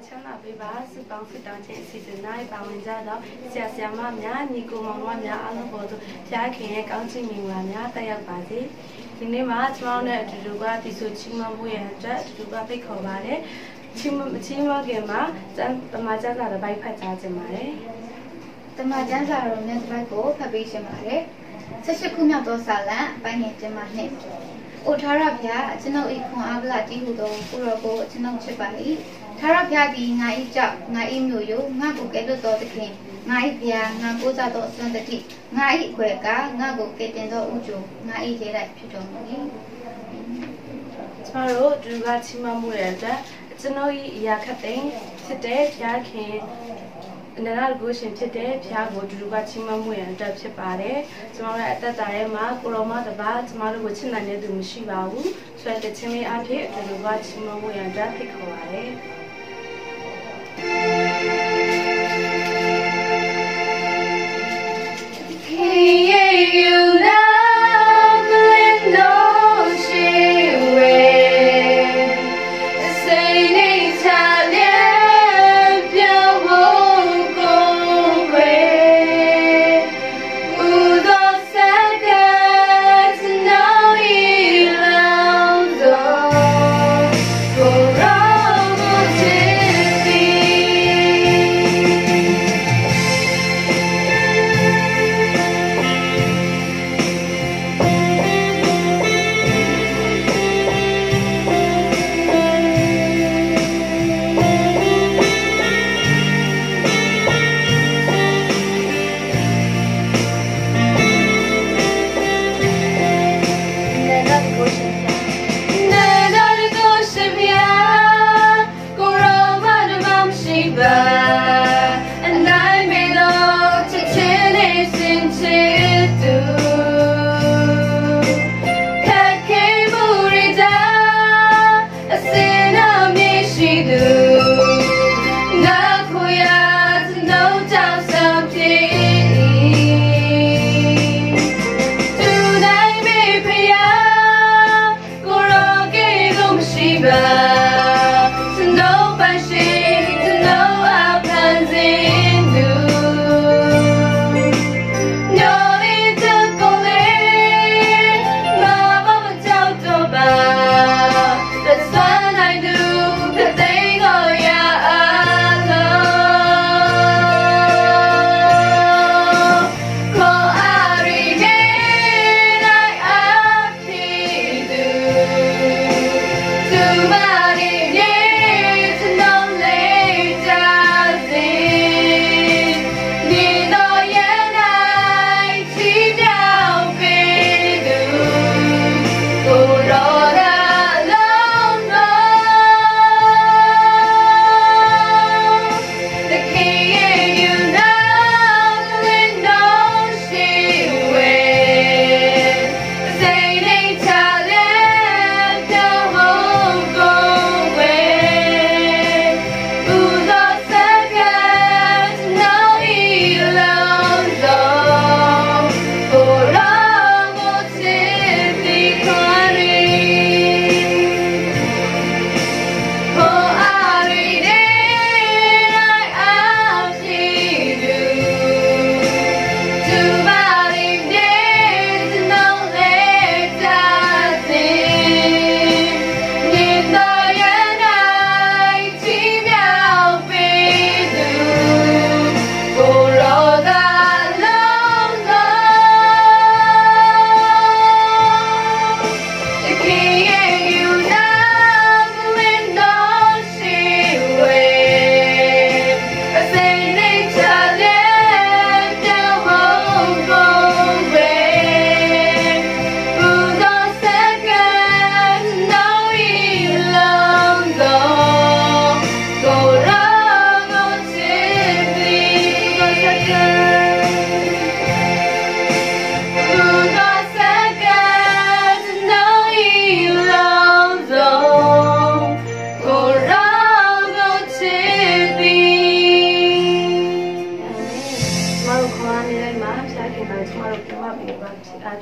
ချမ်းသာပေးပါစုပေါင်းစစ်တောင်းခြင်းအစီအစဉ်၌ပါဝင်ကြသောဆရာဆရာမများညီကိုမောင်နှမများအားလုံးပေါ်သို့ဖခင်ရဲ့ကောင်းချီးမင်္ဂလာများတက်ရောက်ပါစေဒီနေ့မှာကျွန်တော်တို့နဲ့အတူတူကဒီဆိုချီးမွမ်းမှုရအတွက်အတူတူကဖိတ်ခေါ်ပါတယ်ချီးမွမ်းခင်မှာတမချမ်းသာတစ်ပိုက်ဖတ်ကြားခြင်းပါတယ်တမချမ်းသာတော်မြတ်တစ်ပိုက်ကိုဖတ်ပေးခြင်းပါတယ်18ခုမြောက်သောစာလံအပိုင်းငယ်ကျမ်းမှာနှင့်အိုထာရဖျားကျွန်ုပ်၏ခွန်အားဗလာတည်ဟုသောကိုရောကိုကျွန်ုပ်ချစ်ပါ၏ထာရဖျားသည်ငါ၏ကြောင့်ငါ၏မျိုးရိုးငါကိုကဲ့သို့သောသခင်ငါ၏ဖျားငါကိုးစားသောစံတတိငါ၏အခွဲကငါကိုကဲ့တင်သောဥကြုံငါ၏ရေလိုက်ဖြစ်တော်မူ၏ကျွန်တော်တို့ဒီကချီးမွမ်းမှုရတဲ့ကျွန်ုပ်၏အရာခတ်သိမ်းဖြစ်တဲ့ဖျားခင်အနန္တကိုရှင်ဖြစ်တဲ့ဖျားကိုဒီလိုကချီးမွမ်းမှုရတဲ့ဖြစ်ပါတယ်ကျွန်တော်ရဲ့အသက်တာထဲမှာကိုရောမတပါကျွန်တော်တို့ကိုချစ်နိုင်တဲ့သူမရှိပါဘူးဆိုတဲ့ချင်းလေးအဖြစ်ဒီလိုကချီးမွမ်းမှုရတဲ့ဖိတ်ခေါ်ပါတယ်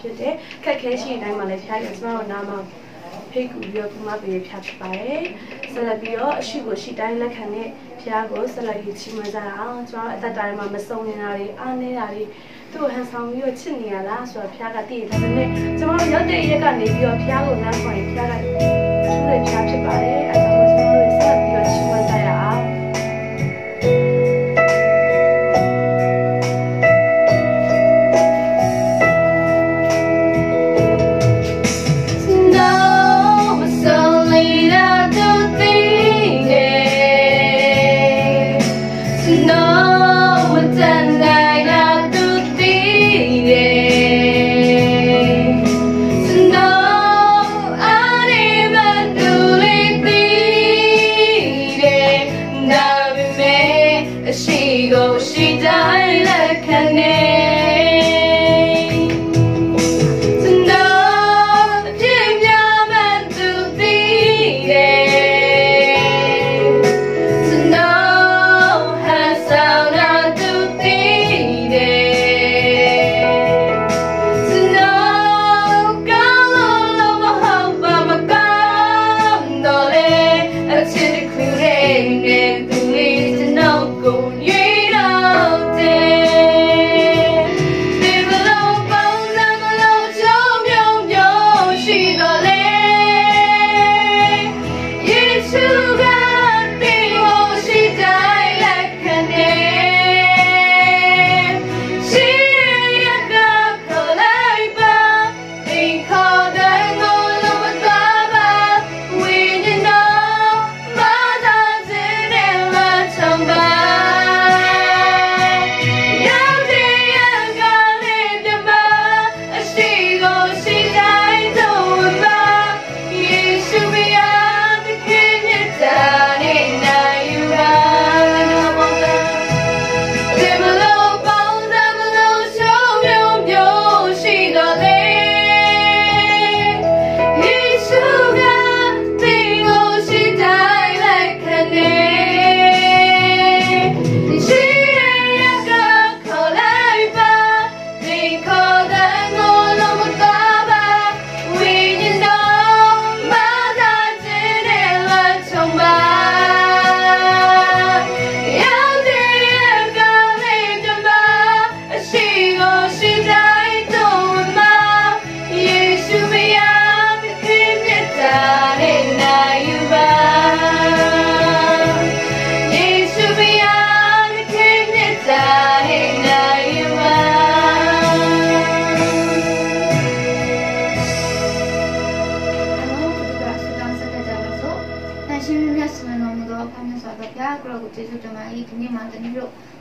ဖြစ်တဲ့ခက်ခဲရှိတိုင်းမှာလည်းဖျားရကျွန်တော်နားမှာ ဖိတ်ကူပြီးတော့ကုမပေးဖျားဖြစ်ပါတယ်ဆက်လက်ပြီးတော့အရှိကိုရှိတိုင်းလက်ခံတဲ့ဖျားကိုဆက်လက်ပြီးချီးမွမ်းကြအောင်ကျွန်တော်အသက်တာတွေမှာမစုံနေတာတွေအားနေတာတွေသူ့ဟန်ဆောင်ပြီးတော့ချစ်နေရလားဆိုတော့ဖျားကတည်တယ်ဒါပေမဲ့ကျွန်တော်ရောက်တဲ့ရက်ကနေပြီးတော့ဖျားကိုလမ်းခွင့်ဖျားကထူးတဲ့ဖျားဖြစ်ပါတယ်အဲဒါကိုကျွန်တော်တို့ဆက်ပြီးတော့ချီးမွမ်းကြရအောင်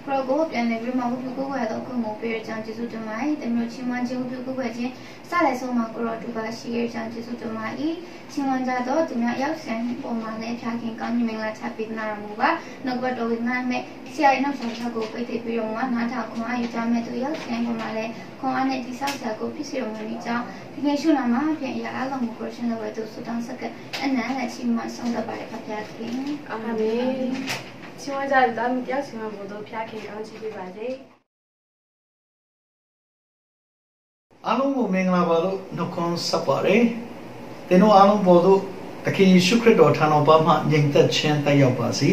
Progo and every month you go where the Kumo period chances to my, the Muchiman Jimu Kubaji, Salasoma Goro to Bashi chances to my Simonjado to my Yasen or Mane tracking coming like happy Naramuba, no but with Name, see I know Santago, but if you want not have come, you tell me to Yasen for Male, come on at the Sasago, Pisio Monita, the Nashunama, ya long portion of the Sudan Saka, and then let him much on the bike of that king. Amen. 希望在咱们家喜欢我都偏开刚去对吧？的。အားလုံးကိုမင်္ဂလာပါလို့နှုတ်ခွန်းဆက်ပါတယ်။သင်တို့အားလုံးပေါ်သို့သခင်ယေရှုခရစ်တော်ထံတော်ဘာမှညီသက်ခြင်းတက်ရောက်ပါစေ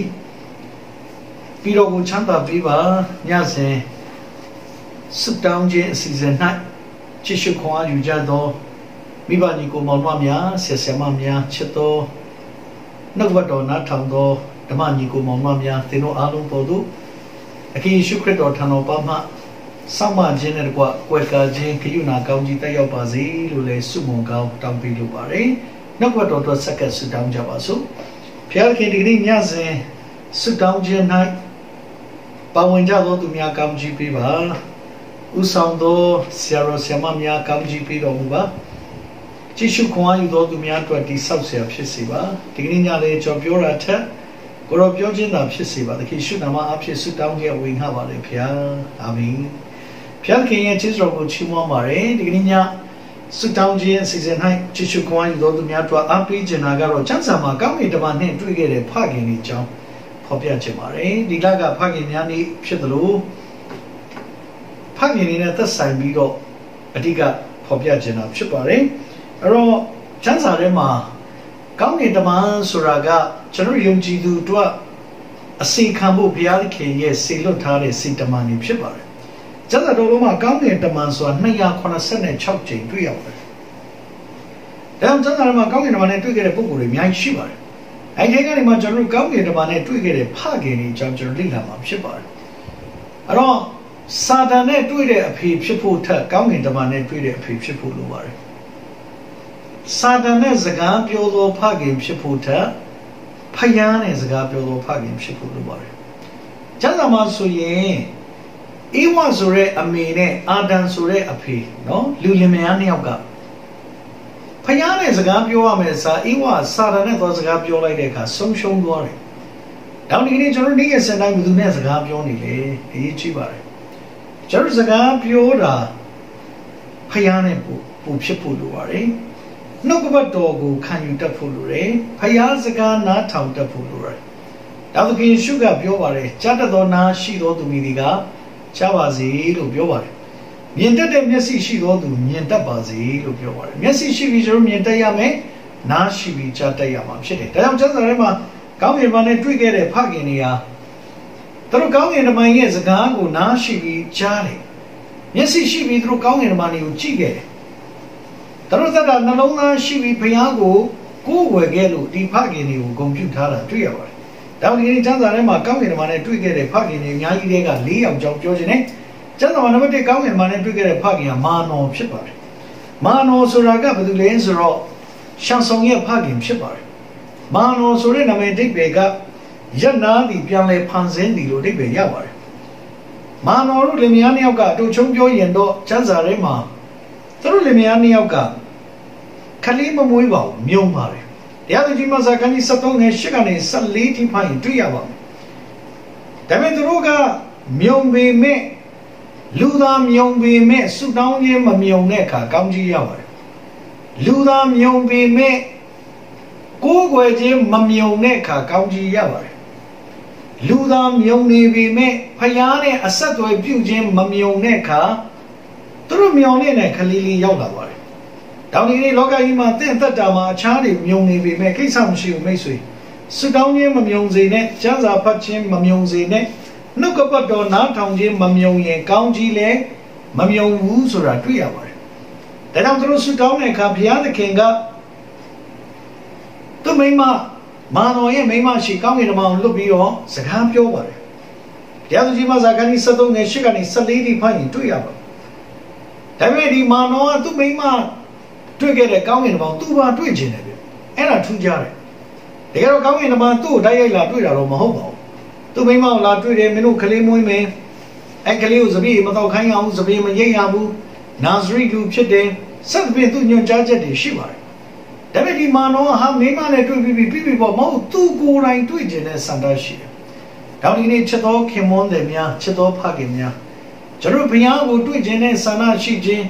။ပြီးတော့ကိုချမ်းသာပေးပါညစဉ်ဆုတောင်းခြင်းအစီအစဉ်၌ကြည့်ရှုခွင့်အားယူကြသောမိဘညီကိုမောင်နှမများဆရာဆရာမများချစ်တော်နှုတ်ဘတော်နားထောင်သောဓမ္မညီကိုမောင်နှမများသင်တို့အားလုံးပေါ်သို့သခင်ယေရှုခရစ်တော်ထံတော်ဘာမှစောင့်မခြင်းနဲ့တကွကွယ်ကာခြင်းခရုဏာကောင်းကြီးတက်ရောက်ပါစေလို့လည်းဆုမွန်ကောင်းတောင်းပေးလိုပါတယ်။နောက်ဘက်တော်အတွက်ဆက်ကပ်ဆုတောင်းကြပါစို့။ဘုရားခင်ဒီနေ့ညစဉ်ဆုတောင်းခြင်း၌ပါဝင်ကြသောသူများကောင်းကြီးပေးပါ။ဥဆောင်သောဆရာတော်ဆရာမများကောင်းကြီးပေးတော်မူပါ။ကြည်ရှုခွန်အားယူသောသူများအတွက်တိဆောက်ဆရာဖြစ်စေပါ။ဒီနေ့ညလေးကြော်ပြောတာထက်ကိုရောပြောခြင်းသာဖြစ်စေပါသခင်ရှုနာမအားဖြင့်ဆုတောင်းခြင်းဝင်ငှပါလေဘုရား။အာမင်။ဘုရားခင်ရဲ့ကျေးဇူးတော်ကိုချီးမွမ်းပါတယ်ဒီကနေ့ညဆုတောင်းခြင်းအစီအစဉ်၌ကြည်ရှုခွန်အားယူသောသူများတို့အားပေးခြင်းနာကတော့ကျမ်းစာမှာကောင်းကင်တမန်နဲ့တွေ့ခဲ့တဲ့ဖခင်ကြီးအကြောင်းဖော်ပြခြင်းပါတယ်ဒီလကဖခင်များနေ့ဖြစ်သလိုဖခင်ကြီးနဲ့သက်ဆိုင်ပြီးတော့အဓိကဖော်ပြခြင်းတာဖြစ်ပါတယ်အဲ့တော့ကျမ်းစာထဲမှာ ကောင်းကင်တမန်ဆိုတာကကျွန်တော်ယုံကြည်သူတို့အစီခံဖို့ဘုရားသခင်ရဲ့စေလွတ်ထားတဲ့စေတမန်တွေဖြစ်ပါတယ်ကျမ်းစာတော်လုံးမှာကောင်းကင်တမန်ဆိုတာ286ကြိမ်တွေ့ရပါတယ်ဒါကြောင့်ကျမ်းစာမှာကောင်းကင်တမန်နဲ့တွေ့ခဲ့တဲ့ပုဂ္ဂိုလ်တွေအများကြီးရှိပါတယ်အဲဒီကနေမှကျွန်တော်တို့ကောင်းကင်တမန်နဲ့တွေ့ခဲ့တဲ့ဖခင်တွေအကြောင်းကျွန်တော်လေ့လာမှာဖြစ်ပါတယ်အဲ့တော့စာတန်နဲ့တွေ့တဲ့အဖေဖြစ်ဖို့ထက်ကောင်းကင်တမန်နဲ့တွေ့တဲ့အဖေဖြစ်ဖို့လိုပါတယ်စာတန်နဲ့စကားပြောသောဖခင်ဖြစ်ဖို့ထက်ဖယားနဲ့စကားပြောသောဖခင်ဖြစ်ဖို့လိုပါတယ်ကျမ်းစာမှာဆိုရင်ဧဝဆိုတဲ့အမေနဲ့အာဒံဆိုတဲ့အဖေနော်လူလင်မယားနှစ်ယောက်ကဖယားနဲ့စကားပြောရမယ်စာဧဝစာတန်နဲ့သောစကားပြောလိုက်တဲ့အခါဆုံးရှုံးသွားတယ်။နောက်ဒီနေ့ကျွန်တော်နေ့ရက်စံတိုင်းဘယ်သူနဲ့စကားပြောနေလဲအရေးကြီးပါတယ်။ကျွန်တော်စကားပြောတာဖယားနဲ့ပို့ဖြစ်ဖို့လိုပါတယ်။နှုတ်ကပတ်တော်ကိုခံယူတတ်ဖို့လိုတယ်။ဖယားစကားနားထောင်တတ်ဖို့လိုတယ်။ဒါသခင်ယေရှုကပြောပါတယ်ကြားတတ်သောနားရှိသောသူမည်သည်ကကြားပါစေလို့ပြောပါတယ်မြင်တတ်တဲ့မျက်စိရှိသောသူမြင်တတ်ပါစေလို့ပြောပါတယ်မျက်စိရှိပြီးကျွန်တော်မြင်တတ်ရမယ်နားရှိပြီးကြားတတ်ရမှာဖြစ်တယ်ဒါကြောင့်ကျမ်းစာထဲမှာကောင်းကင်ဘုံနဲ့တွေ့ခဲ့တဲ့ဖခင်တွေဟာသူတို့ကောင်းကင်ဘုံရဲ့စကားကိုနားရှိပြီးကြားတယ်မျက်စိရှိပြီးသူတို့ကောင်းကင်ဘုံကိုကြည့်ခဲ့တယ်သူတို့သက်တာနှလုံးသားရှိပြီးဘုရားကိုကိုးကွယ်ခဲ့လို့ဒီဖခင်တွေကိုဂုဏ်ပြုထားတာတွေ့ရပါတယ်ဒါဒီနေ့ကျမ်းစာထဲမှာကောင်းကင်ဘုံနဲ့တွေ့ခဲ့တဲ့ဖခင်တွေအများကြီးတွေက၄ယောက်ကြောင်းပြောခြင်းနဲ့ကျမ်းစာမှာနံပါတ်1ကောင်းကင်ဘုံနဲ့တွေ့ခဲ့တဲ့ဖခင်ကမာနော်ဖြစ်ပါတယ်မာနော်ဆိုတာကဘယ်သူလဲဆိုတော့ရှန်ဆောင်ရဲ့ဖခင်ဖြစ်ပါတယ်မာနော်ဆိုတဲ့နာမည်အဓိပ္ပာယ်ကယက်နာသည်ပြန်လဲဖန်ဆင်းသည်လို့အဓိပ္ပာယ်ရပါတယ်မာနော်တို့လင်မယားနှစ်ယောက်ကအတူချုံပြောရင်တော့ကျမ်းစာထဲမှာသူတို့လင်မယားနှစ်ယောက်ကခလေးမမွေးပါဘူးမြုံပါတယ်တရားသူကြီးမဆာခန်းကြီး73ငယ်8ကနေ14ထိဖိုင်တွေ့ရပါမယ်ဒါပေမဲ့သူတို့ကမြုံပေမဲ့လူသားမြုံပေမဲ့ဆုတောင်းခြင်းမမြုံတဲ့အခါကောင်းကြီးရပါတယ်လူသားမြုံပေမဲ့ကိုးကွယ်ခြင်းမမြုံတဲ့အခါကောင်းကြီးရပါတယ်လူသားမြုံနေပေမဲ့ဖယားနဲ့အဆက်အသွယ်ပြုခြင်းမမြုံတဲ့အခါသူတို့မြုံနေတဲ့ခလေးလေးရောက်လာပါတယ်တောင်ဒီနေ့လောကကြီးမှာတင့်သက်တာမှာအခြားတွေမြုံနေပေမဲ့ကိစ္စမရှိဘူးမိတ်ဆွေဆုတောင်းခြင်းမမြုံစေနဲ့ကျမ်းစာဖတ်ခြင်းမမြုံစေနဲ့နှုတ်ကပတ်တော်နားထောင်ခြင်းမမြုံရင်ကောင်းကြီးလည်းမမြုံဘူးဆိုတာတွေ့ရပါတယ်ဒါကြောင့်သူတို့ဆုတောင်းတဲ့အခါဘုရားသခင်ကသူမိမမာနော်ရဲ့မိမရှိကောင်းကင်ဘုံလွတ်ပြီးတော့စကားပြောပါတယ်တရားသူကြီးမဇာခန်းကြီး73ငယ်8ကနေ14ထိဖိုင်တွေ့ရပါတယ်ဒါပေမဲ့ဒီမာနော်ကသူမိမတွေ့ခဲ့တဲ့ကောင်းကင်ဘုံသူ့ဘာတွေ့ခြင်းတယ်ဗျအဲ့ဒါထူးခြားတယ်တကယ်တော့ကောင်းကင်ဘုံသူ့ကိုတိုက်ရိုက်လာတွေ့တာတော့မဟုတ်ပါဘူးသူမိမကိုလာတွေ့တယ်မင်းတို့ကလေးမွေးမယ်အဲ့ကလေးကိုစပီးမတော့ခိုင်းအောင်စပီးမရိပ်ရဘူးနာဇရီလူဖြစ်တယ်ဆက်ပြီးသူညွှန်ကြားချက်တွေရှိပါတယ်ဒါပေမဲ့ဒီမာနောဟာမိမနဲ့တွေ့ပြီးပေါ့မဟုတ်သူကိုယ်တိုင်တွေ့ခြင်းနဲ့စံတရှိတယ်ဒါဒီနေ့ချက်တော်ခင်မွန်းတယ်များချက်တော်ဖခင်များကျွန်တော်ဘုရားကိုတွေ့ခြင်းနဲ့စံတရှိခြင်း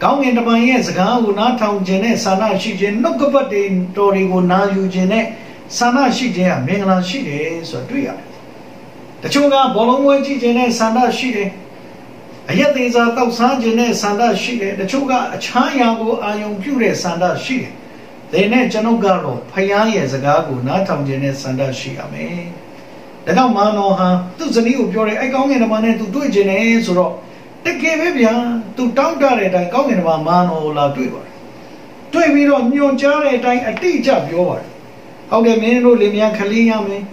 ကောင်းကင်တမန်ရဲ့စကားကိုနားထောင်ခြင်းနဲ့စံတရှိခြင်းနှုတ်ကပတ်တွေတော်တွေကိုနာယူခြင်းနဲ့စံတရှိခြင်းဟာမင်္ဂလာရှိတယ်ဆိုတာတွေ့ရတယ်တချို့ကဘောလုံးပွဲကြည့်ခြင်းနဲ့ဆန္ဒရှိတယ်အရက်သေးစားတောက်စားခြင်းနဲ့ဆန္ဒရှိတယ်တချို့ကအချမ်းရာကိုအာယုံပြုတဲ့ဆန္ဒရှိတယ်ဒါနဲ့ကျွန်ုပ်ကတော့ဖယားရဲ့စကားကိုနားထောင်ခြင်းနဲ့ဆန္ဒရှိရမယ်ဒါကြောင့်မာနော်ဟာသူ့ဇနီးကိုပြောတယ်အဲ့ကောင်းကင်ဘုံနဲ့သူတွေ့ခြင်းနဲ့ဆိုတော့တကယ်ပဲဗျာသူတောင်းတတဲ့အတိုင်းကောင်းကင်ဘုံမာနော်လာတွေ့ပါတယ်တွေ့ပြီးတော့ညွှန်ကြားတဲ့အတိုင်းအတိအကျပြောပါတယ်ဟုတ်တယ်မင်းတို့လင်မယားခလေးရမယ်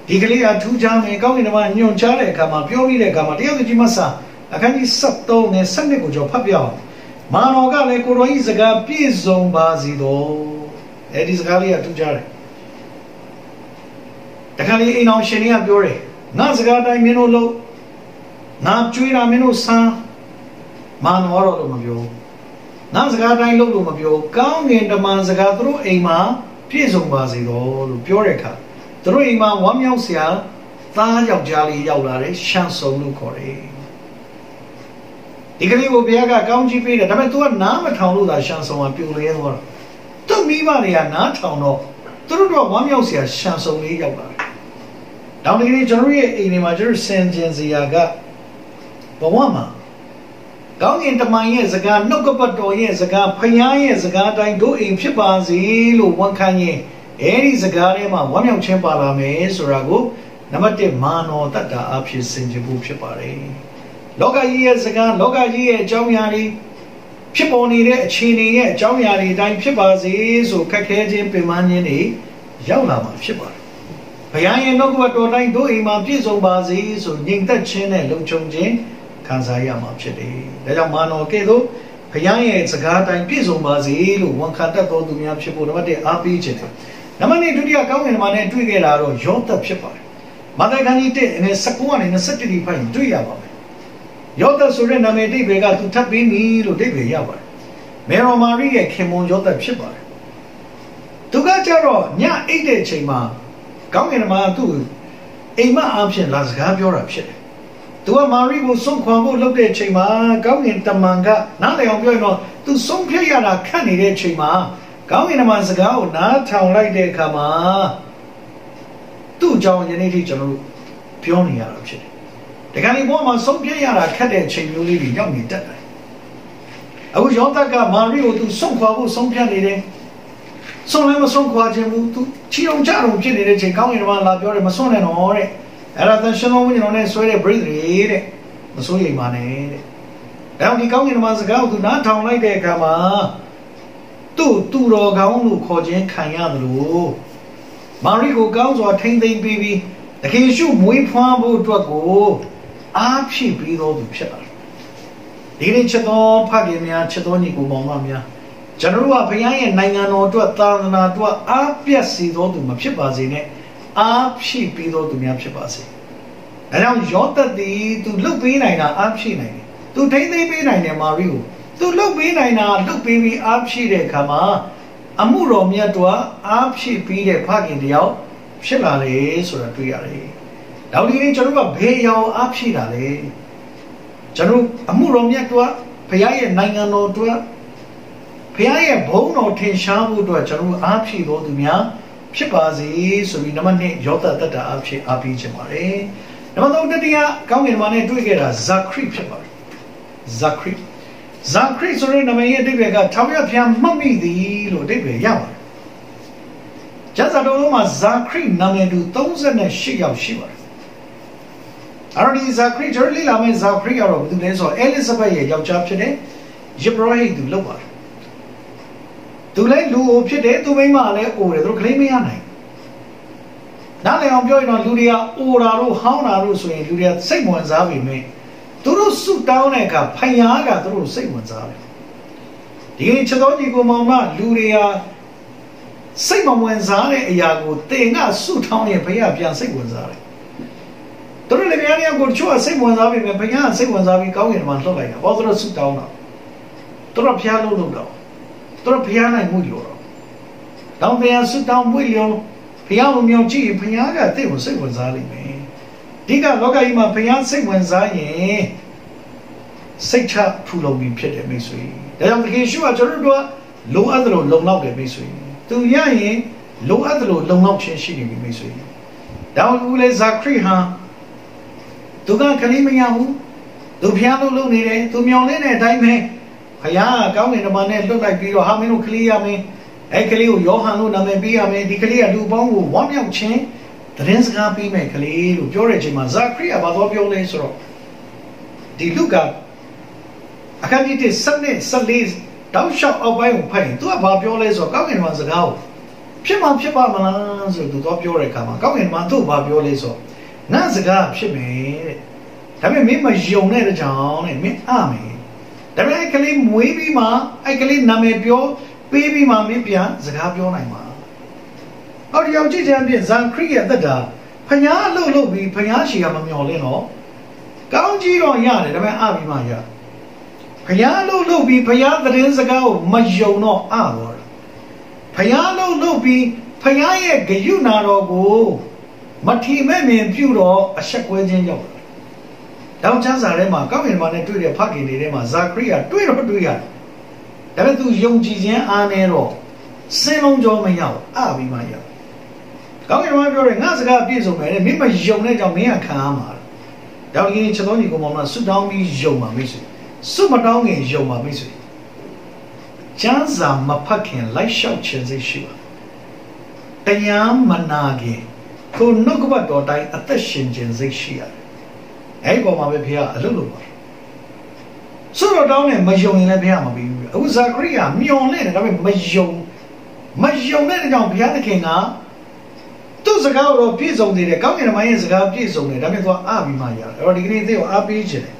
ဒီကလေးကထူးခြားမယ်ကောင်းကင်ဘုံညွှန်ကြားတဲ့အခါမှာပြောပြီးတဲ့အခါမှာတရားသူကြီးမဆာအခန်းကြီး73နဲ့7ကိုကြောဖတ်ပြအောင်မာနော်ကလည်းကိုတော်ဤစကားပြည့်စုံပါစေတော်အဲဒီစကားလေးကထူးခြားတယ်တခါလေးအိမ်အောင်ရှင်တွေကပြောတယ်ငါစကားတိုင်းမင်းတို့လို့ငါကြွေးတာမင်းတို့ဆန်းမာနော်တော့လို့မပြောငါစကားတိုင်းလို့မပြောကောင်းကင်တမန်စကားသူတို့အိမ်မှာပြည့်စုံပါစေတော်လို့ပြောတဲ့အခါသူတို့အိမ်မှာဝမ်းမြောက်စရာသားယောက်ျားလေးရောက်လာတယ်ရှန်ဆုံလို့ခေါ်တယ်ဒီကလေးကိုဘုရားကကောင်းချီးပေးတယ်ဒါပေမဲ့ तू ကနားမထောင်လို့သာရှန်ဆုံကပြိုလဲသွားတာသူ့မိဘတွေကနားထောင်တော့သူတို့တော့ဝမ်းမြောက်စရာရှန်ဆုံလေးရောက်လာတယ်တောင်ဒီကနေ့ကျွန်တော်ရဲ့အိမ်တွေမှာကျွန်တော်စင်ကျင်စရာကဘဝမှာကောင်းကင်တမန်ရဲ့စကားနှုတ်ကပတ်တော်ရဲ့စကားဖယားရဲ့စကားတိုင်းတို့အိမ်ဖြစ်ပါစေလို့ဝန်ခံရင် Any Zagarema, one young Champala may, Surago, Namate Mano, Tata Apshi Sinjibu Chipare. Loga ye Zagan, Loga ye, Jomiani, Chiponi, Chini, Jomiani, Dime Chipazi, so Kakajim Pimani, Yaulama Chipar. Payay no go to nine do Imam Piso Bazi, so Ning the Chin and Luchong Jin, Kansayama Chidi. The Mano Kedo, Payay, Zagat and Piso Bazi, one Kata go to Miachipo, the Api Chit. Namani to the account in Mane to get out of Jota Chipar. Mother Ganite and a Sakuan in a city pine, 2 Yama. Yota Surrender made Vega to tap in me to David Yawa. Mero Maria came on Yota Chipar. Tugacharo, Nya 8 Chima. Come in a man too. Ema option last have your option. To a Marie will some quambo look at Chima, come in Tamanga, now they are going on to some Piana candidate Chima. Come in a man's ago, not town like they come on. 2 John Unity General Pioneer option. The Gani woman some Piana cadet chain you leave young in that. I was Yotaka Mario to some quabo, some pianide. So I was some quadrant to Chion Jaro, Jenny, coming around La Biore Mason and Ore, and at the Shannon on a sweater breathe, Masui Mane. Down the coming months ago to not town like they come on. 2 Rogaunu Kojan Kayanu. Mario Gauns or 10 day baby, the case you muy pambo to a go. Up she breathe all the shell. Didn't Chaton, Pagamia, Chatonico Momamia. General Payay and Nangano to a thousand to a Apiasi to Mapchipazine, up she pido to Miapchipasi. And now Jota de to look behind up she name. To take the behind Mario. To look behind look baby up she de Kama. Amuro Miatua, up she pide packing the out. Shellale, so a triare. Now the General pay your up she dale. General Amuro Miatua, Payay and Nangano to a Payay bone or ten shamu to a General Apshi go to Mia, Chipazi, so we nominate Jota Tata Apshi Api Chimare. Namano Dadia, come in money to get a Zakri Chipar. Zakri. Zakri, so in a Maya Divega, Tavia Piam Mummy the Lodebe Yama. Just a Doma Zakri Namedu, 1,000 and she of Shiva. Already Zakri, early Lame Zakri or of the days or Elizabeth Yachapchene, Jibrahi to Lower. To let Lu Opchede to Male or the Claimianai. Now they are joined on Ludia or Aru, Haunaru, so in Ludia, same ones have been made. To suit down a cap, Payaga through same ones are. The Chadonico Mama, Ludia, same ones are, Yago, they not suit down a Payapian, same ones are. To the Viania go to a same ones have been Payan, same ones have been going one like a bother suit down. To a piano look down. To a piano and Muyo. Down there, sit down, William, Piano Miochi, Piaga, they will say ones are me. Diga Loga Ima Pian, same ones are ye. Say chap, Pulo me pit at Missouri. The application at Jerudua, low other long out at Missouri. To Yaye, low other long out change in Missouri. Down Ule Zakri, huh? Tuga Kalimiahu, to piano lunine, to Mionine, Dime. Haya, come in a man look like you, how many clear me? Ekali, Johanu, Namebia, me, Dikalia, do bongo, 1 young chain, the Rensgapi, Mekali, George, Mazakri, about your laser. The look up. I can't eat it Sundays, thou shalt obey pain, to about your laser, come in once ago. Pima Malans, to top your recama, come in Mantu, Bob your laser. Nazaga, Shimmy. Have me my Jone John and me army. There I can live maybe ma, I can live Namepio, baby mammy pia, Zagapio Naima. How do you champion Zankri at the da? Panya Lulu, Panyashi Amamolino. Gauji or Yan, the Abi Maya. Panya Lulu, Paya the Renzago, Majo no hour. Payalo Lupi, Paya Gayuna go. Mati Memi and Puro, a shakway yoga. Down Chazarema, come in one to the party, Rema, Zakria, do it or do ya? There are 2 young Gizian Anero. Senon Jo Mayao, Abi Maya. Come in one during Nazaga Piso, and me my Jonet of Mia Kama. Down in Chalonico Mama, sit down me Joma Missy. Super down in Joma Missy. Chanza Mapakin, like shout Chelsea Shiva. တရားမနာခင်ကိုနှုတ်ကပတ်တော်တိုင်းအသက်ရှင်ခြင်းစိတ်ရှိရတယ်အဲ့ဒီပုံမှာပဲဘုရားအလုပ်လုပ်ပါဆိုတော့တောင်းနဲ့မယုံရင်လည်းဘုရားမပြီးဘူးအခုဇာခရိယာမျော်လင့်တယ်ဒါပေမဲ့မယုံတဲ့ကြောင့်ဘုရားသခင်ကသူ့စကားတော့ပြည့်စုံနေတယ်ကောင်းကင်ဘုရားရဲ့စကားပြည့်စုံတယ်ဒါပေမဲ့သူအားပြီးမှရတယ်အဲ့တော့ဒီကနေ့သိကိုအားပေးခြင်းတယ်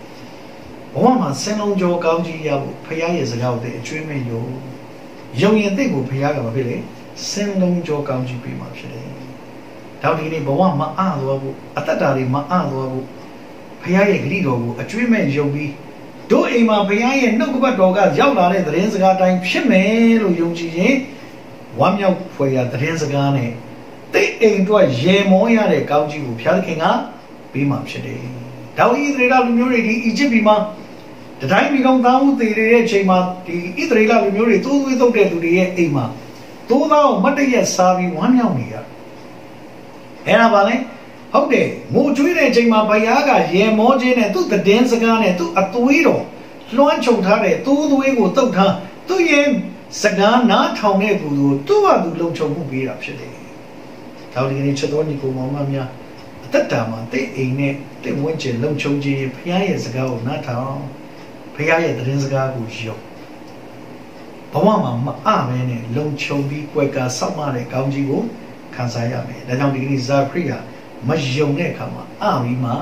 ဘဝမှာစင်လုံးကြောကောင်းကြီးရဖို့ဘုရားရဲ့စကားကိုအကျွေးမဲ့ယုံရင်သိကိုဘုရားကမဖြစ်လေစင်လုံးကြောကောင်းကြီးပေးမှာဖြစ်တယ်ဒါဒီကနေ့ဘဝမှာအားသွားဖို့အတ္တတွေမှာအားသွားဖို့ဘုရားရဲ့ဂရုတော်ကိုအကျွေးမဲ့ယုံပြီးတို့အိမ်မှာဘုရားရဲ့နှုတ်ကပတ်တော်ကရောက်လာတဲ့သတင်းစကားတိုင်းဖြစ်မယ်လို့ယုံကြည်ရင်ဝမ်းမြောက်ဖွယ်ရာသတင်းစကားနဲ့တိတ်အိမ်တို့ရေမောရတဲ့ကောင်းကြီးကိုဘုရားသခင်ကပေးမှဖြစ်တယ်။ဒါဝိဒ်ဣသရေလလူမျိုးတွေဒီအီဂျစ်ပြည်မှာတတိုင်းပြည်ကောင်သားမှုတည်တဲ့အချိန်မှာဒီဣသရေလလူမျိုးတွေသိုးသွေးသုတ်တဲ့သူတွေရဲ့အိမ်မှာသိုးသားကိုမတ်တရက်စားပြီးဝမ်းမြောက်နေရ။အဲ့ဒါပါလေဟုတ်တယ်ငိုကြွေးတဲ့အချိန်မှာဘုရားကရေမောခြင်းနဲ့သူ့သတင်းစကားနဲ့သူ့အသွေးတော်လွှမ်းခြုံထားတဲ့သိုးသွေးကိုတုတ်ထားသူ့ရဲ့စကားနားထောင်တဲ့သူကိုသူ့ဟာသူလုံခြုံမှုပေးတာဖြစ်တယ်။ဒါဒီကနေ့ချက်တော်ညီကိုမောင်မများအသက်တာမှာတိတ်အိမ်နဲ့တိတ်ဝန်းကျင်လုံခြုံခြင်းဘုရားရဲ့စကားကိုနားထောင်ဘုရားရဲ့သတင်းစကားကိုယုံဘဝမှာမအားမဲနဲ့လုံခြုံပြီးကွယ်ကာဆောက်မတဲ့ကောင်းကြီးကိုခံစားရမယ်။ဒါကြောင့်ဒီကနေ့ဇာခရိယာမယုံတဲ့အခါမှာအားပြီးမှ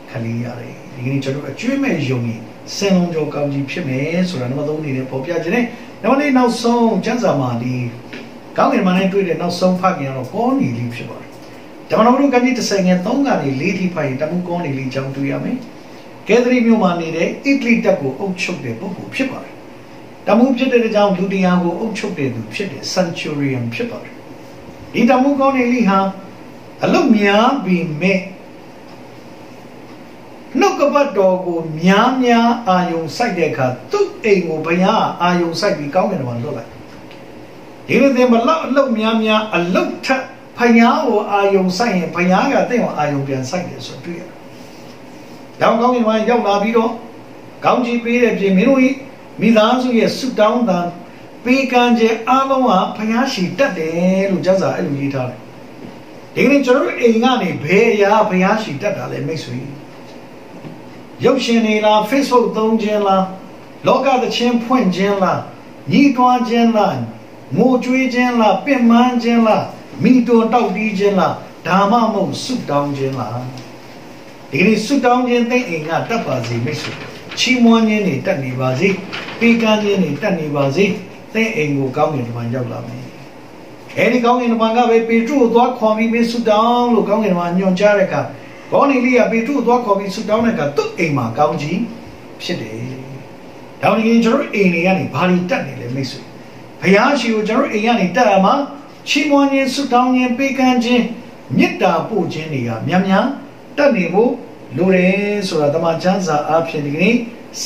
ခလေးရတယ်။ဒီကနေ့ကျွန်တော်အကျွေးမဲ့ယုံရင်စင်လုံးကြောကောင်းကြီးဖြစ်မယ်ဆိုတာနံပါတ်3အနေနဲ့ပေါ်ပြခြင်းနဲ့နံပါတ်4နောက်ဆုံးကျမ်းစာမှာဒီကောင်းကင်မှာနဲ့တွေ့တဲ့နောက်ဆုံးဖခင်ကတော့ကောနီလီဖြစ်ပါတယ်။ဓမ္မတော်တို့ကကြီး30ငယ်3ကနေ4ထိဖတ်ရင်တမှုကောနီလီကြောင်းတွေ့ရမယ်။ကဲသရီမြို့မှာနေတဲ့အီတလီတပ်ကိုအုပ်ချုပ်တဲ့ပုဂ္ဂိုလ်ဖြစ်ပါတယ်။တမှုဖြစ်တဲ့ကြောင့်လူတရားကိုအုပ်ချုပ်တဲ့သူဖြစ်တဲ့ Centurion ဖြစ်ပါတယ်။ဒီတမှုကောနီလီဟာအလုတ်များပြီးမဲ့နှုတ်ကပတ်တော်ကိုများအာယုံစိုက်တဲ့အခါသူ့အိမ်ကိုဘုရားအာယုံစိုက်ပြီးကောင်းကင်ဘုံလွတ်လိုက်ဒီလိုသင်မလောက်အလုတ်များအလုတ်ထက်ဘုရားကိုအာယုံစိုက်ရင်ဘုရားကတဲ့ကိုအာယုံပြန်စိုက်တယ်ဆိုတွေ့ရတယ်။ကောင်းကင်ဘုံရောက်လာပြီးတော့ကောင်းကြီးပေးတဲ့ပြင်မင်းတို့မိသားစုရဲ့ဆုတောင်းတာပေးကမ်းခြင်းအားလုံးဟာဘုရားရှိတတ်တယ်လို့ကျမ်းစာအဲ့လိုရေးထားတယ်။ဒီနေ့ကျွန်တော်တို့အိမ်ကနေဘယ်အရာဘုရားရှိတတ်တာလဲမိတ်ဆွေရုပ်ရှင်တွေလား Facebook သုံးခြင်းလားလောကသချင်းဖွင့်ခြင်းလားညီးတွားခြင်းလားငိုကြွေးခြင်းလားပင်ပန်းခြင်းလားမိတွန်းတောက်တီးခြင်းလားဒါမှမဟုတ်ဆုတောင်းခြင်းလားဒီနေ့ဆုတောင်းခြင်းသိအိမ်ကတတ်ပါစေမိတ်ဆွေချီးမွမ်းခြင်းတွေတတ်နေပါစေပေးကမ်းခြင်းတွေတတ်နေပါစေသိအိမ်ကိုကောင်းကင်ဘုံရောက်လာမယ်အဲဒီကောင်းကင်ဘုံကပဲပေတရုကိုသွားခေါ်ပြီးဆုတောင်းလို့ကောင်းကင်ဘုံညွှန်ကြားတဲ့အခါကောနီလီကပေတရုသွားခေါ်ပြီးဆုတောင်းတဲ့အခါသူ့အိမ်မှာကောင်းကြီးဖြစ်တယ်။ဒါဝင်ကျွန်တော်အိမ်တွေကနေဘာတွေတက်နေလဲမိတ်ဆွေ။ဘုရားရှိခိုးကျွန်တော်အိမ်ကနေတက်ရမှာချီးမွမ်းခြင်းဆုတောင်းခြင်းပေးကမ်းခြင်းမေတ္တာပို့ခြင်းတွေကများတက်နေဖို့လိုတယ်ဆိုတာတမန်ကျမ်းစာအဖြစ်ဒီကနေ့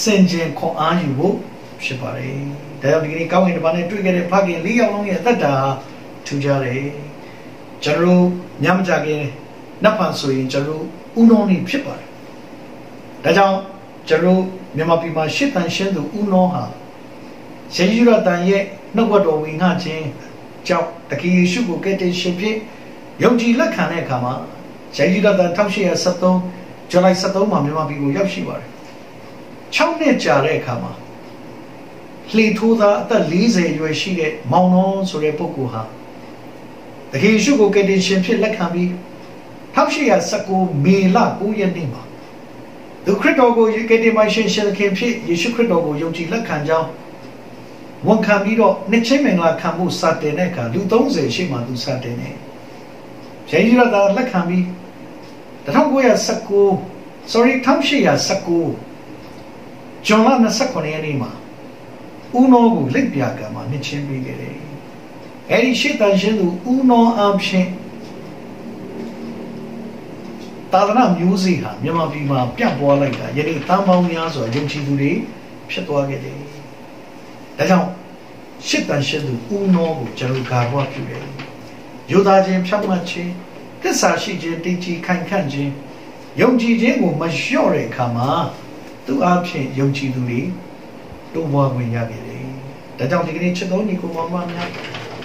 စင်ကြင်ခွန်အားယူဖို့ဖြစ်ပါတယ်။ဒါကြောင့်ဒီကနေ့ကောင်းကင်ဘုံနဲ့တွေ့ခဲ့တဲ့ဖခင်၄ယောက်လုံးရဲ့အသက်တာထူးခြားတယ်။ကျွန်တော်ညမကြခင်နတ်ဖန်ဆိုရင်ကျွန်တော်ဦးနှောနေဖြစ်ပါတယ်။ဒါကြောင့်ကျွန်တော်မြန်မာပြည်မှာရှစ်တန်ရှင်းသူဦးနှောဟာယေရှုရတန်ရဲ့နှုတ်ကပတ်တော်ဝင်ငှခြင်းကြောင့်တခင်ယေရှုကိုကယ်တင်ရှင်ဖြစ်ယုံကြည်လက်ခံတဲ့အခါမှာယေရှုရတန်1873ဇူလိုင်23မှာမြန်မာပြည်ကိုရောက်ရှိပါတယ်။6နှစ်ကြာတဲ့အခါမှာလှေထိုးသားအသက်40အရွယ်ရှိတဲ့မောင်နှောဆိုတဲ့ပုဂ္ဂိုလ်ဟာတခင်ယေရှုကိုကယ်တင်ရှင်ဖြစ်လက်ခံပြီး1819မေလ9ရက်နေ့မှာသူခရစ်တော်ကိုကယ်တင်ရှင်ရှင်ခင်ဖြစ်ယေရှုခရစ်တော်ကိုယုံကြည်လက်ခံကြောင်းဝန်ခံပြီးတော့နှစ်ချင်းမင်္ဂလာခံမှုစတင်တဲ့အခါလူ30ရှိမှသူစတင်တယ်။ယေရှုတော်လက်ခံပြီး1819ဇွန်လ29ရက်နေ့မှာဦးနောကိုလက်ပြကံမှာနှစ်ချင်းပေးခဲ့တယ်။အဲဒီရှေ့တန်ရှင်းသူဦးနောအဖြစ်သာသနာမျိုးစေ့ဟာမြန်မာပြည်မှာပြန့်ပွားလိုက်တာယနေ့တန်ပေါင်းများစွာယုံကြည်သူတွေဖြစ်သွားခဲ့တယ်။ဒါကြောင့်ရှစ်တန်ရှင်းသူဦးနောကိုကျွန်တော်ကာကွယ်ပြုတယ်။ယူသားခြင်းဖြောင့်မတ်ခြင်းသစ္စာရှိခြင်းတည်ကြည်ခိုင်ခန့်ခြင်းယုံကြည်ခြင်းကိုမလျှော့တဲ့အခါမှာသူအဖြစ်ယုံကြည်သူတွေတိုးပွားဝင်ရခဲ့တယ်။ဒါကြောင့်ဒီကနေ့ချစ်တော်ညီကိုမောင်မများ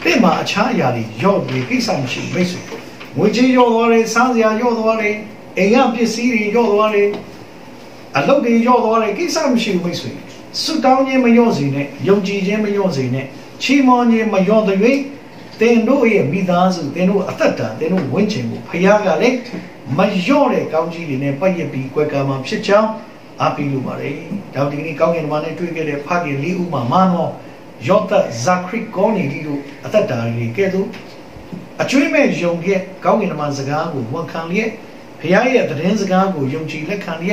这嘛差压力要的给上去没事，我这要多嘞，上次要多嘞，营养必须的要多嘞，啊，老的要多嘞，给上去没事，适当年没要谁呢，用几年没要谁呢，起码年没要的远，电脑也没打字，电脑啊得的，电脑稳健不，培养个嘞，没要嘞，高级的呢，不也比国家嘛偏强。阿比鲁嘛嘞，到底你高年嘛呢？对个嘞，拍个礼物嘛嘛喏，要得Zakri高年礼物，阿得大哩个都，啊最尾用个高年嘛是个我看哩，平常也特定是个用起来看哩，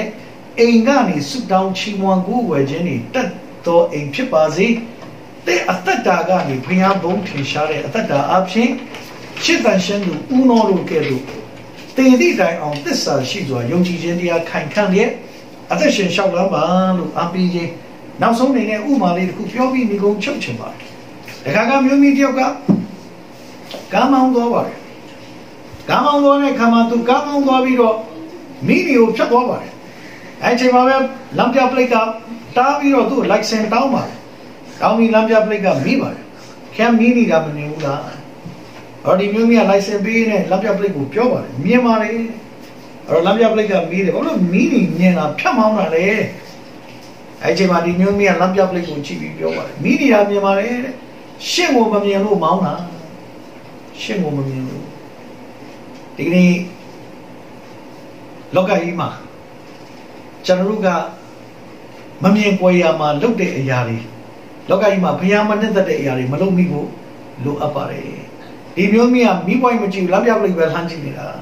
应该你适当期望过为者呢，得到一批巴子，对阿得大个你平常不停下来，阿得大阿片，现在深度无脑路个都，对地在昂得啥时做用起前的看看哩。啊，这些小老板路安排的，那时候呢，五马里的股票比你讲9千吧，你看看有没有个，干嘛多吧？干嘛多呢？看嘛都干嘛多比着，米里有πιο多吧？而且嘛边两家不离个，大比着都来先到嘛，到米两家不离个米吧，看米里个没有啦，而你有没有来先比呢？两家不离股票吧，米嘛嘞。而咱家不那个米的，我说米里面啊，偏忙了嘞。而且嘛，你牛米啊，咱家不那个鸡皮标啊，米里啊面嘛嘞，现我们面路忙呐，现我们面路。这个呢，老个伊嘛，假如个，门面贵呀嘛，路的压力，老个伊嘛，平常嘛那的压力，嘛路米过，路阿巴嘞。你牛米啊，米贵么就咱家不那个hand几的啦。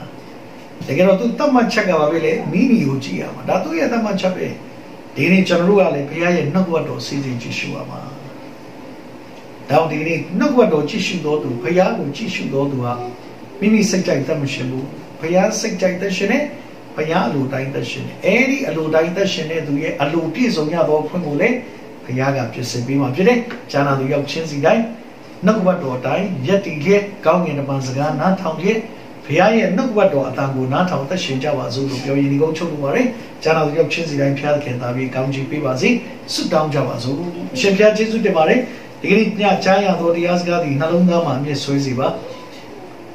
แต่ก็ตุตั้มมันชักกับว่าเลยมีนี่อยู่จีอ่ะมาแต่ตัวยันตั้มมันชักไปทีนี้จันรู้อะไรพยายามนักวัดโดสิจิจิชูอ่ะมาแต่ทีนี้นักวัดโดจิชูโดดูพยายามจิชูโดดูอ่ะมีสัจใจตั้มชิบูพยายามสัจใจตั้มชินเนี่ยพยายามอลูได้ตั้มชินเอรีอลูได้ตั้มชินเนี่ยดูยังอลูที่ส่งยาตัวพุ่งกูเลยพยายามกับจิตสิบีมาจิตเนี่ยจานาดูยกเช่นสิได้นักวัดโดได้ยัดที่เลี้ยก้าวเงินมาสักการน้าทองเลี้ยพยายามนักวัดโดอัตางกูน้าทองแต่เชื่อใจว่าสู้ดูเปียวยินดีก็ชอบดูว่าเลยจานาดูยกเช่นสิได้พิจารณาเขียนตาบีกำจีปีว่าสิสุดดาวจะว่าสู้เชื่อใจเจสุดเดมาเลยทีนี้เนี่ยใจอย่างตัวที่อาสกาดีนั่งลงน้ำมันมีสวยสิบ้า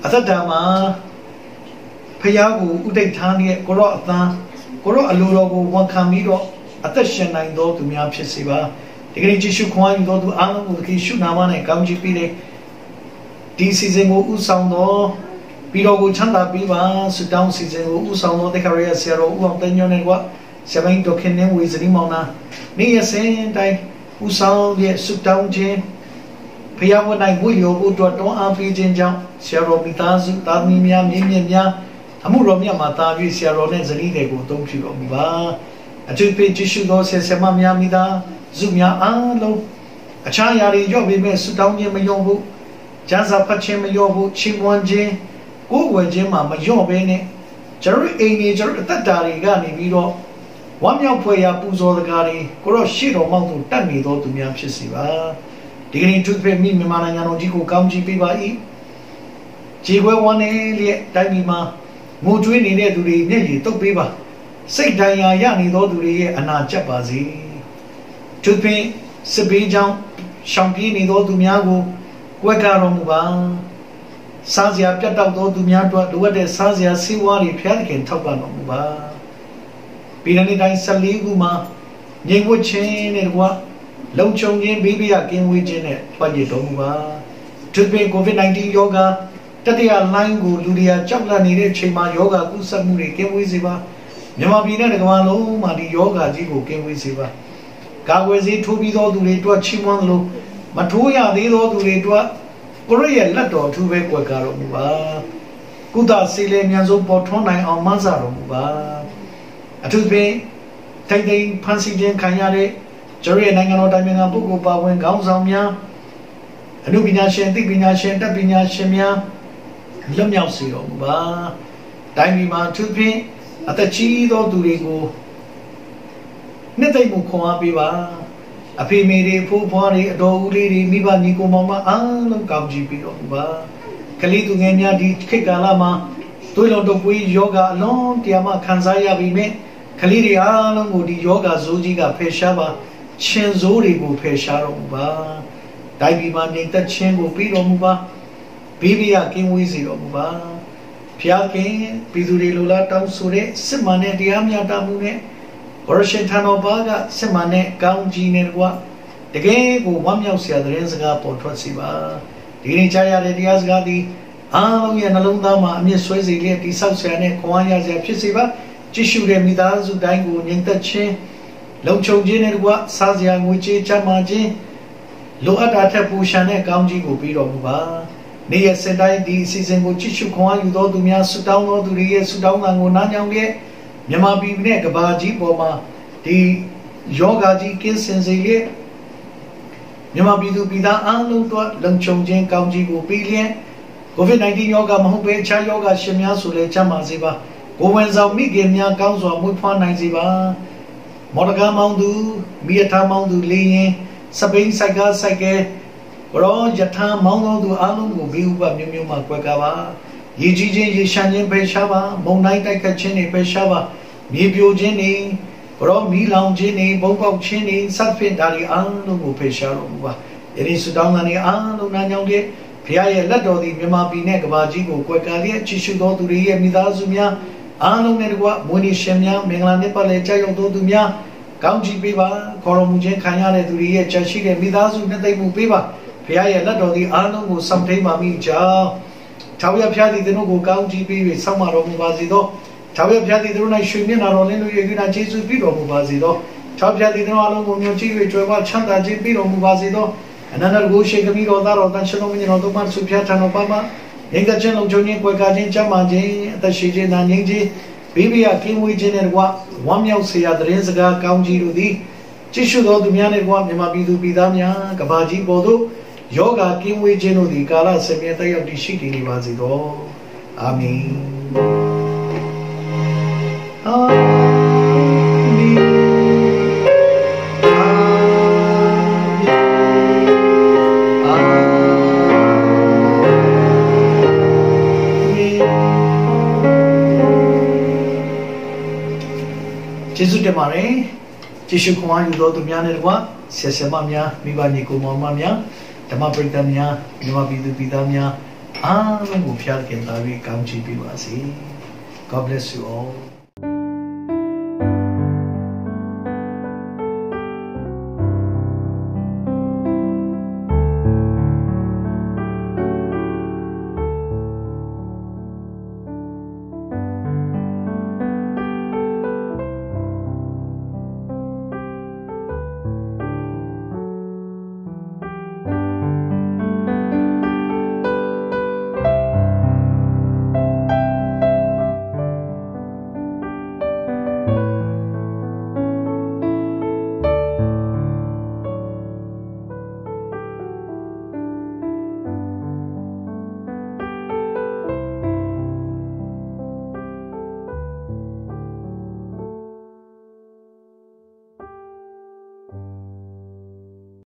อัตตามาพยายามกูอุดทานเนี่ยก็รออัตตาก็รออลูรกูวันคำมีรออัตตาเช่นนั้นตัวตุมีอาพิสิบ้าทีนี้จิชุขวานตัวตุอ่างกูที่ชุนามันเนี่ยกำจีปีเลยดีซีเซงกูอุสาวโนปีเรากูฉันตาปีบ้าสุดดาวซีเซงกูอุสาวโนเด็กเขาเรียกเสียเราอุบังเต็นยอนเนี่ยว่าเสียเป็นตัวเข็นเนี่ยวิจิตรมองนะนี่เส้นได้อุสาวเนี่ยสุดดาวเจนพยายามวันไหนกูอยู่กูตัวต้องอาพีเจนจังเสียเรามีตาสุดตามีเมียมีเมียทำให้เราเนี่ยมาตาวิเสียเราเนี่ยจะนี่เด็กกูต้องพิจารณาบ้าจุดเป็นจิชุโดเสียเสียมาเมียมีตาจุดเมียลงอาจารย์ยารียอดเป็นสุดดาวเนี่ยไม่ยอมบุจานสับพัดเชไม่ยอมบุชิมวันเจกูเวเจมาไม่ยอมเป็นเนี่ยจะรู้เองเนี่ยจะรู้ตัดดารีกันนี่พี่รอวันยังพยายามปูโซดการีก็รู้ชีเรามั่งตัวตั้งมีตัวตุเมียพิสิบ้าทีนี้จุดเป็นมีมาในงานของจีกูกำจีปีบ้าอีจีกูวันนี้เลี้ยได้มีมามูจุยนี่เนี่ยดูดีเนี่ยยี่ตกปีบ้าสิ่งใดอย่างนี้ตัวดูดีอนาคตบ้าสิจุดเป็นสเปนจังแชมเปี้ยนนี่ตัวตุเมียกูเวการงบ้าสาเสียจัดดาวตัวตุเมียตัวดูว่าเด็กสาเสียสิวารีเพียรเข็นทับบ้านงบ้าปีนั้นได้สลีกูมายิงวัวเชนเนี่ยว่าลงชงยิงบีบีอาเกมวิจิเนี่ยปัจจุบันว่าจุดเป็นโควิด-19 โยกาตัดยาไลน์กูดูดีอาจับลานี่เนี่ยเชื่อมาโยกากูสักมือเกมวิสิบ้าเนี่ยมาปีนั้นก็มาลงมาดีโยกาจีกูเกมวิสิบ้ากาเวซีทูบีตัวดูเลยตัวชิมวันลงมาทูยาดีตัวดูเลยตัวก็เรียนลัดตัวทูเวกว่าการงบ้ากูตัดสิเลมีอันส่งปอทอนในอัลมาซารงบ้าจุดเป็นไทยพันธุ์เจนขายาเลยจะเรียนในงานเราได้มีงานปุ๊บกูป่าวเองก้าวสาวเนี่ยอนุปิญญาเชนติปิญญาเชนตัดปิญญาเชนเนี่ยเริ่มยาวสิรงบ้าได้มีมาจุดเป็นอัตชีตัวดูดีกูเนี่ยได้มุขความปีบ้าอภิเมรีผู้พ่อรีดอกอุลีรีมีบ้านนี้กูมองมาลงกับจีปีรงบ้ากะลีตุเงี้ยดีขึ้นกาลามาตัวเราตัวปุยโยกาลงที่อามาขันซายาบีเมคลีรีอาลงกูดีโยกาซูจิกาเพชาบาเชนโซรีกูเพชารงบ้า တိုင်းပြည်မှာငြိမ်သက်ခြင်းကိုပြီးတော်မူပါဘေးဘရကင်းဝေးစေတော်မူပါဖျားခင်ပြည်သူတွေလိုလားတောင်းဆိုတဲ့စစ်မှန်တဲ့တရားမျှတမှုနဲ့ဘရရှင်ထံတော်ဘာကစစ်မှန်တဲ့ကောင်းကြီးနဲ့ကွာတကယ်ကိုဝမ်းမြောက်စရာသတင်းစကားပေါ်ထွက်စေပါဒီနေ့ကြားရတဲ့တရားစကားသည်အားလုံးရဲ့နှလုံးသားမှာအမြင့်ဆွဲစေလျက်တိဆောက်ဆရာနဲ့ခွန်အားရစရာဖြစ်စေပါကြည့်ရှုတဲ့မိသားစုတိုင်းကိုငြိမ်သက်ခြင်းလုံခြုံခြင်းနဲ့ကွာစားစရာငွေကြေးချမ်းသာခြင်းလိုအပ်တာထက်ပူရှာတဲ့ကောင်းကြီးကိုပြီးတော်မူပါနေ့ရက်စင်တိုင်းဒီအစီအစဉ်ကိုကြည့်ရှုခွန်အားယူတော်သူများဆုတောင်းတော်သူတွေရဲ့ဆုတောင်းတာကိုနားကြောင်တဲ့မြန်မာပြည်နဲ့ကမ္ဘာကြီးပေါ်မှာဒီယောဂါကြီးကင်းစင်စေလျက်မြန်မာပြည်သူပြည်သားအားလုံးတို့လုံခြုံခြင်းကောင်းကြီးကိုပြီးလျက် COVID-19 ယောဂါမဟုတ်ဘဲအခြားယောဂါရှင်များဆိုလည်းချမ်းသာစေပါကိုဝန်ဆောင်မိခင်များကောင်းစွာမွေးဖွားနိုင်စေပါမော်ဒကာမောင်သူမိယထာမောင်သူလေးရင်စပိန်ဆိုင်ကားဆိုင်ကဲရောယထာမောင်တော်သူအားလုံးကိုဘေးဥပမျိုးမျိုးမှာကွယ်ကားပါရေကြီးခြင်းရေရှမ်းခြင်းပဲရှားပါမုန်တိုင်းတိုက်ခတ်ခြင်းတွေပဲရှားပါမြေပြိုခြင်းတွေရောမီလောင်ခြင်းတွေဘုံပေါက်ခြင်းတွေစသဖြင့်ဒါတွေအားလုံးကိုပဲရှားတော်မူပါယနေ့ဆုတောင်းတဲ့အားလုံးနာကြောင့်တဲ့ဘုရားရဲ့လက်တော်သည်မြန်မာပြည်နဲ့ကမ္ဘာကြီးကိုကွယ်ကာလျက်ကြည်ရှုတော်သူတွေရဲ့မိသားစုများအားလုံးနဲ့တကွမွေးနေ့ရှင်များမင်္ဂလာနှစ်ပတ်လည်ကြာရောက်တော်သူများကောင်းချီးပေးပါခေါ်တော်မူခြင်းခံရတဲ့သူတွေရဲ့ချက်ရှိတဲ့မိသားစုနှစ်သိမ့်မှုပေးပါဘုရားရဲ့လက်တော်သည်အားလုံးကိုဆောင်ထိန်ပါမိကြောင်းထာဝရဘုရားသည်သူတို့ကိုကောင်းချီးပေး၍ဆောက်မတော်မူပါစေသောထာဝရဘုရားသည်သူတို့၌ရွှေမျက်နှာတော်လင်းလို့၍နာကျေးဇူးပြုတော်မူပါစေသောထာဝရဘုရားသည်သူတို့အားလုံးကိုမြှောက်ကြည့်၍ကြွယ်ဝချမ်းသာခြင်းပေးတော်မူပါစေသောအနန္တကိုရှိကမိတော်သားတော်တန်ရှင်တော်မြတ်တော်တို့မှဆုဖျားထံတော်ပါမှာငြိမ်သက်ခြင်းလုံခြုံခြင်းကွယ်ကာခြင်းကြမ်းမာခြင်းအသက်ရှိခြင်းသာငြိမ်ခြင်းဘေးဘရကင်းဝေးခြင်းနဲ့တကွဝမ်းမြောက်စေရာသတင်းစကားကောင်းကြီးတို့သည်ကြည့်ရှုတော်သူများနဲ့တကွမြန်မာပြည်သူပြည်သားများကဘာကြီးပေါ်သို့ယောဂကင်းဝေးခြင်းတို့သည်ကာလဆယ်မြဲတက်ရောက်တည်ရှိတည်နေပါစေသောအာမင်အာမင်ကျေးဇူးတင်ပါတယ်ကျေးဇူးခွန်အားယူတော်သူများနဲ့တကွဆရာဆရာမများမိဘညီကိုမောင်မများဓမ္မပရိသတ်များမြန်မာပြည်သူပြည်သားများအားလုံးကိုဖျားခင်သာပြီးကောင်းချီးပေးပါစေ God bless you all